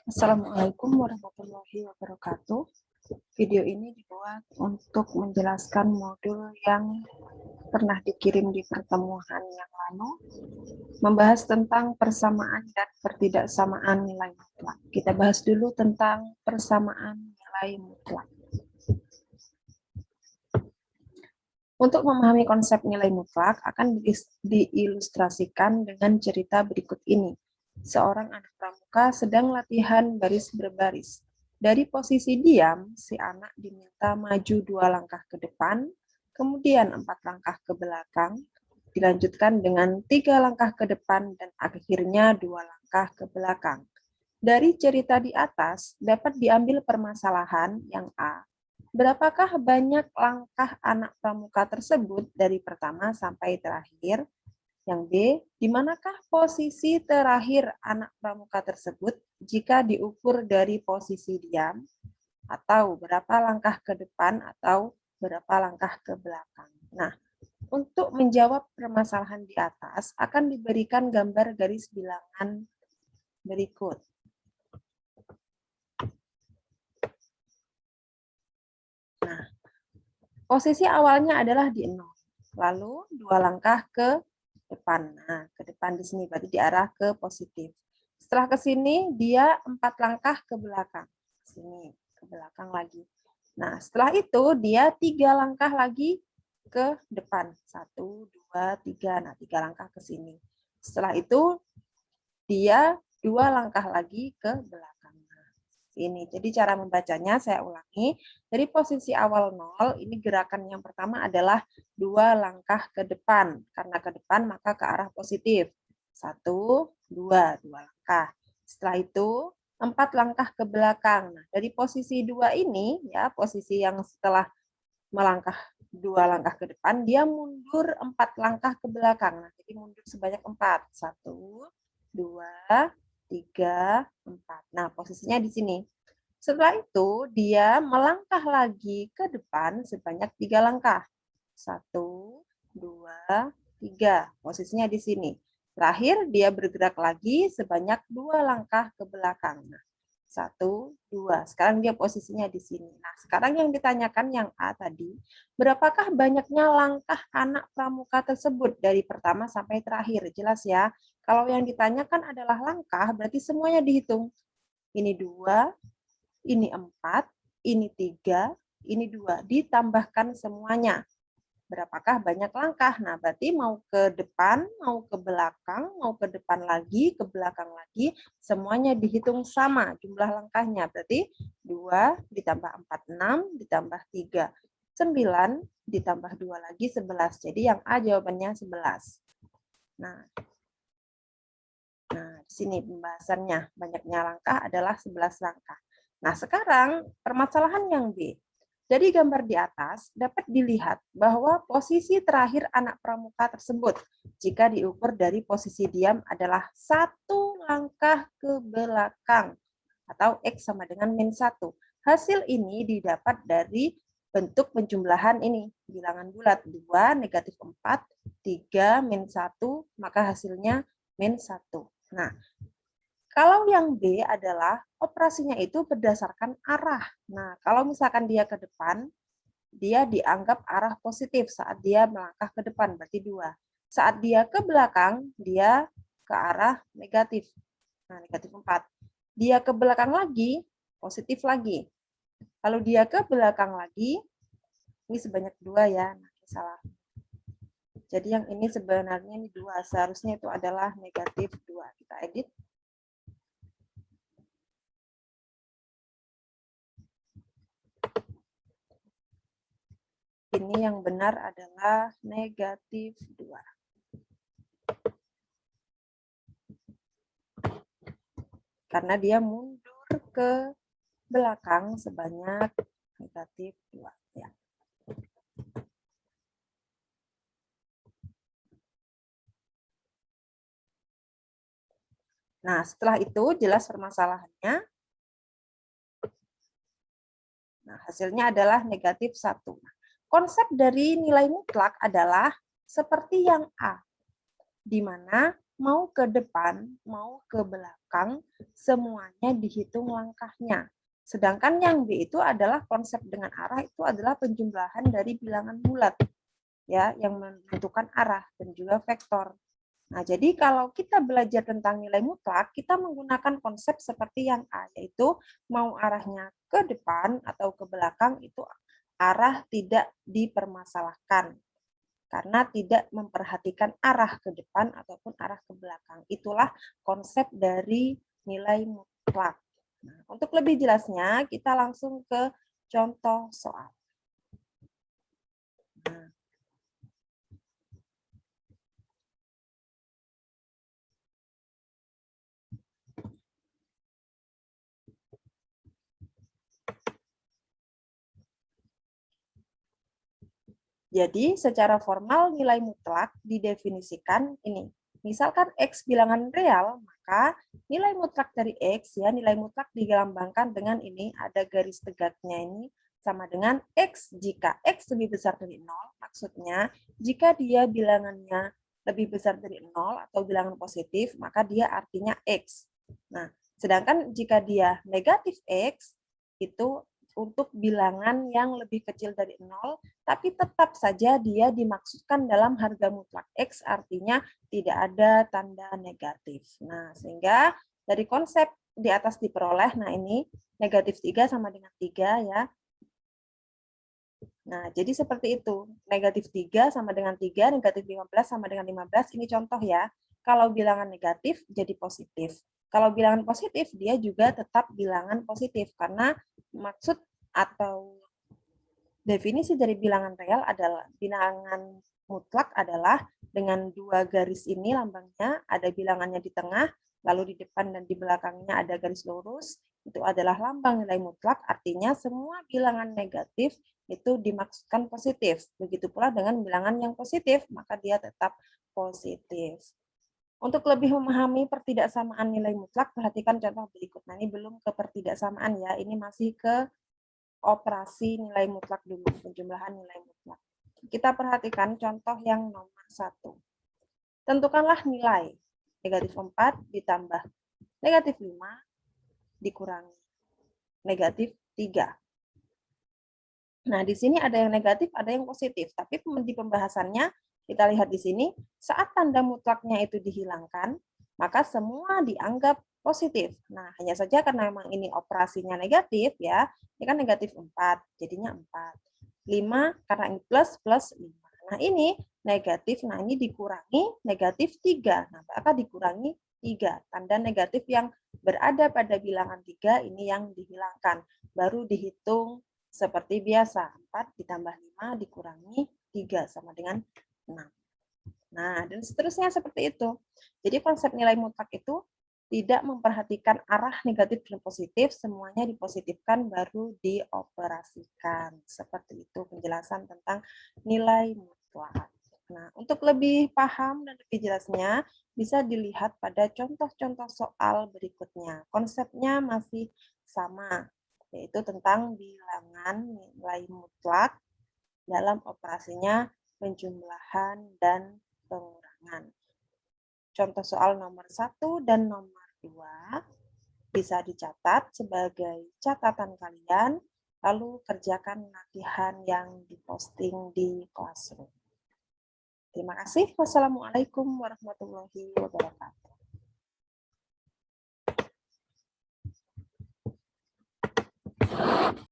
Assalamualaikum warahmatullahi wabarakatuh. Video ini dibuat untuk menjelaskan modul yang pernah dikirim di pertemuan yang lalu, membahas tentang persamaan dan ketidaksamaan nilai mutlak. Kita bahas dulu tentang persamaan nilai mutlak. Untuk memahami konsep nilai mutlak akan diilustrasikan dengan cerita berikut ini. Seorang anak pramuka sedang latihan baris berbaris. Dari posisi diam, si anak diminta maju 2 langkah ke depan, kemudian 4 langkah ke belakang, dilanjutkan dengan 3 langkah ke depan, dan akhirnya 2 langkah ke belakang. Dari cerita di atas dapat diambil permasalahan yang A. Berapakah banyak langkah anak pramuka tersebut dari pertama sampai terakhir? Yang B, di manakah posisi terakhir anak pramuka tersebut jika diukur dari posisi diam? Atau berapa langkah ke depan atau berapa langkah ke belakang? Nah, untuk menjawab permasalahan di atas akan diberikan gambar garis bilangan berikut. Nah, posisi awalnya adalah di 0, lalu 2 langkah ke depan. Nah, ke depan di sini berarti diarah ke positif. Setelah ke sini dia 4 langkah ke belakang. Sini ke belakang lagi. Nah, setelah itu dia 3 langkah lagi ke depan. 1, 2, 3. Nah, 3 langkah ke sini. Setelah itu dia 2 langkah lagi ke belakang. Ini. Jadi cara membacanya saya ulangi. Dari posisi awal 0, ini gerakan yang pertama adalah 2 langkah ke depan. Karena ke depan maka ke arah positif. 1, 2, 2 langkah. Setelah itu 4 langkah ke belakang. Nah, dari posisi 2 ini, ya posisi yang setelah melangkah 2 langkah ke depan, dia mundur 4 langkah ke belakang. Nah, jadi mundur sebanyak 4. 1, 2, 3, 4. Nah, posisinya di sini. Setelah itu, dia melangkah lagi ke depan sebanyak 3 langkah. 1, 2, 3. Posisinya di sini. Terakhir, dia bergerak lagi sebanyak 2 langkah ke belakang. Nah, 1, 2. Sekarang dia posisinya di sini. Nah, sekarang yang ditanyakan yang A tadi, berapakah banyaknya langkah anak pramuka tersebut dari pertama sampai terakhir? Jelas ya. Kalau yang ditanyakan adalah langkah, berarti semuanya dihitung. Ini 2, ini 4, ini 3, ini 2. Ditambahkan semuanya. Berapakah banyak langkah? Nah, berarti mau ke depan, mau ke belakang, mau ke depan lagi, ke belakang lagi, semuanya dihitung sama jumlah langkahnya. Berarti 2 ditambah 4, 6, ditambah 3, 9, ditambah 2 lagi, 11. Jadi yang A jawabannya 11. Nah, di sini pembahasannya. Banyaknya langkah adalah 11 langkah. Nah, sekarang permasalahan yang B. Dari gambar di atas dapat dilihat bahwa posisi terakhir anak pramuka tersebut jika diukur dari posisi diam adalah 1 langkah ke belakang atau X sama dengan -1. Hasil ini didapat dari bentuk penjumlahan ini, bilangan bulat 2, negatif 4, 3, -1, maka hasilnya -1. Nah, kalau yang B adalah operasinya itu berdasarkan arah. Nah, kalau misalkan dia ke depan, dia dianggap arah positif saat dia melangkah ke depan, berarti 2. Saat dia ke belakang, dia ke arah negatif. Nah, negatif 4. Dia ke belakang lagi, positif lagi. Kalau dia ke belakang lagi, ini sebanyak 2 ya, nah, salah. Jadi yang ini sebenarnya ini 2, seharusnya itu adalah negatif 2. Kita edit. Ini yang benar adalah negatif 2. Karena dia mundur ke belakang sebanyak negatif 2. Ya. Nah, setelah itu jelas permasalahannya. Nah, hasilnya adalah negatif 1. Konsep dari nilai mutlak adalah seperti yang A, di mana mau ke depan, mau ke belakang, semuanya dihitung langkahnya. Sedangkan yang B itu adalah konsep dengan arah itu adalah penjumlahan dari bilangan bulat, ya, yang menentukan arah dan juga vektor. Nah, jadi kalau kita belajar tentang nilai mutlak, kita menggunakan konsep seperti yang A, yaitu mau arahnya ke depan atau ke belakang, itu arah tidak dipermasalahkan karena tidak memperhatikan arah ke depan ataupun arah ke belakang. Itulah konsep dari nilai mutlak. Nah, untuk lebih jelasnya, kita langsung ke contoh soal. Nah, jadi secara formal nilai mutlak didefinisikan ini. Misalkan X bilangan real, maka nilai mutlak dari X, ya, nilai mutlak dilambangkan dengan ini, ada garis tegaknya ini, sama dengan X. Jika X lebih besar dari 0, maksudnya jika dia bilangannya lebih besar dari 0 atau bilangan positif, maka dia artinya X. Nah, sedangkan jika dia negatif X, itu untuk bilangan yang lebih kecil dari 0, tapi tetap saja dia dimaksudkan dalam harga mutlak X, artinya tidak ada tanda negatif. Nah, sehingga dari konsep di atas diperoleh, nah ini negatif 3 sama dengan 3 ya. Nah, jadi seperti itu. Negatif 3 sama dengan 3, negatif 15 sama dengan 15, ini contoh ya. Kalau bilangan negatif jadi positif. Kalau bilangan positif, dia juga tetap bilangan positif, karena maksud atau definisi dari bilangan real adalah bilangan mutlak adalah dengan dua garis ini lambangnya, ada bilangannya di tengah, lalu di depan dan di belakangnya ada garis lurus, itu adalah lambang nilai mutlak, artinya semua bilangan negatif itu dimaksudkan positif. Begitu pula dengan bilangan yang positif, maka dia tetap positif. Untuk lebih memahami pertidaksamaan nilai mutlak, perhatikan contoh berikut. Nah, ini belum ke pertidaksamaan ya, ini masih ke operasi nilai mutlak dulu, penjumlahan nilai mutlak. Kita perhatikan contoh yang nomor 1. Tentukanlah nilai negatif 4 ditambah negatif 5 dikurangi negatif 3. Nah, di sini ada yang negatif, ada yang positif. Tapi di pembahasannya, kita lihat di sini, saat tanda mutlaknya itu dihilangkan, maka semua dianggap positif. Nah, hanya saja karena memang ini operasinya negatif, ya, ini kan negatif 4, jadinya 4. 5, karena ini plus, plus 5. Nah, ini negatif, nah ini dikurangi negatif 3. Nah, maka dikurangi 3. Tanda negatif yang berada pada bilangan 3, ini yang dihilangkan. Baru dihitung seperti biasa, 4 ditambah 5 dikurangi 3 sama dengan 6. Nah, dan seterusnya seperti itu. Jadi konsep nilai mutlak itu tidak memperhatikan arah negatif dan positif, semuanya dipositifkan baru dioperasikan. Seperti itu penjelasan tentang nilai mutlak. Nah, untuk lebih paham dan lebih jelasnya, bisa dilihat pada contoh-contoh soal berikutnya. Konsepnya masih sama, yaitu tentang bilangan nilai mutlak dalam operasinya penjumlahan dan pengurangan. Contoh soal nomor 1 dan nomor 2 bisa dicatat sebagai catatan kalian, lalu kerjakan latihan yang diposting di Classroom. Terima kasih. Wassalamualaikum warahmatullahi wabarakatuh.